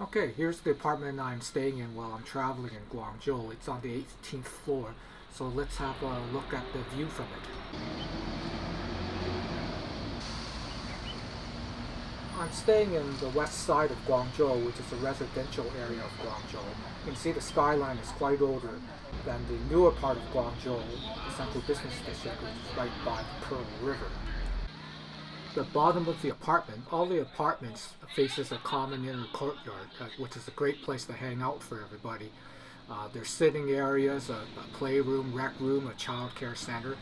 Okay, here's the apartment I'm staying in while I'm traveling in Guangzhou. It's on the 18th floor, so let's have a look at the view from it. I'm staying in the west side of Guangzhou, which is a residential area of Guangzhou. You can see the skyline is quite older than the newer part of Guangzhou, the central business district, which is right by the Pearl River. The bottom of the apartment, all the apartments faces a common inner courtyard, which is a great place to hang out for everybody. There's sitting areas, a playroom, rec room, a child care center,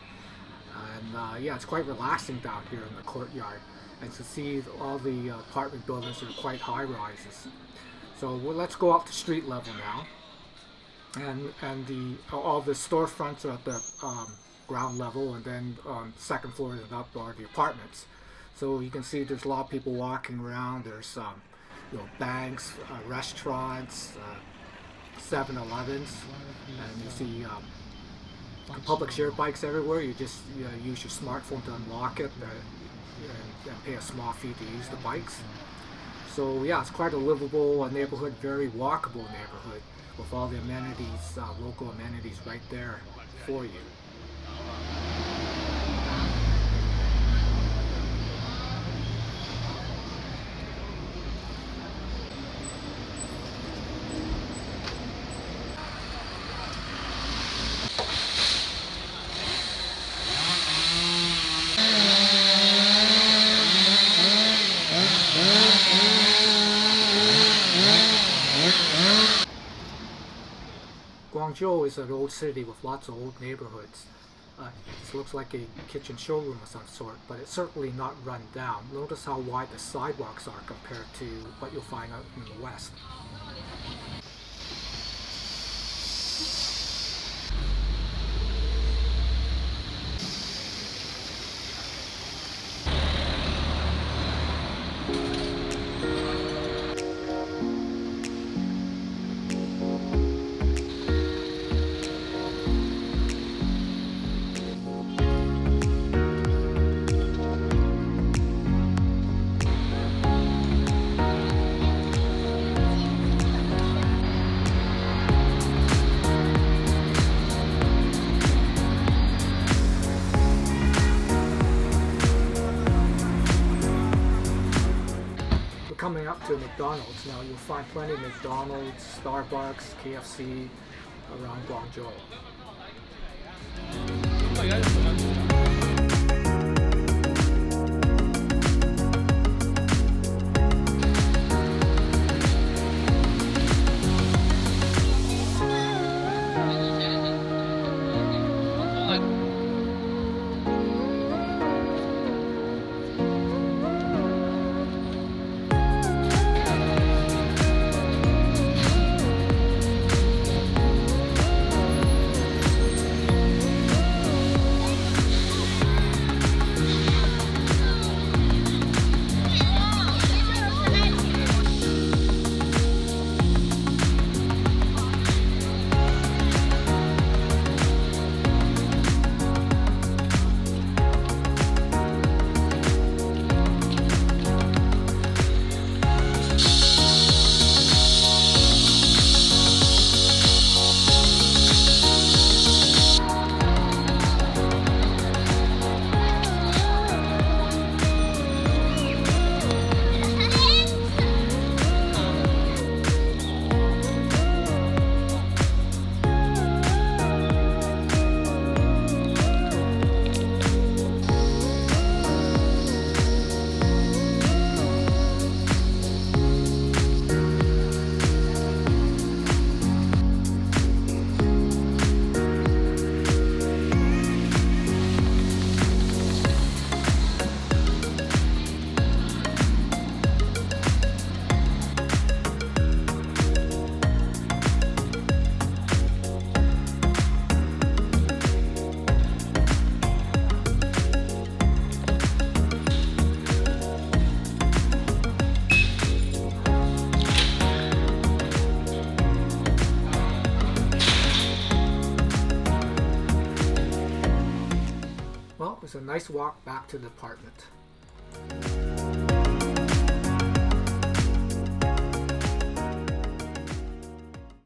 and yeah, it's quite relaxing down here in the courtyard. And to see all the apartment buildings are quite high rises. So let's go up to street level now, and all the storefronts are at the ground level, and then second floor and up are the apartments. So you can see there's a lot of people walking around. There's banks, restaurants, 7-Elevens, and you see public share bikes everywhere. You just use your smartphone to unlock it and pay a small fee to use the bikes. So yeah, it's quite a livable neighborhood, very walkable neighborhood with all the amenities, local amenities right there for you. Guangzhou is an old city with lots of old neighborhoods. This looks like a kitchen showroom of some sort, but it's certainly not run down. Notice how wide the sidewalks are compared to what you'll find out in the West. Coming up to McDonald's now, you'll find plenty of McDonald's, Starbucks, KFC around Guangzhou. Well, it was a nice walk back to the apartment.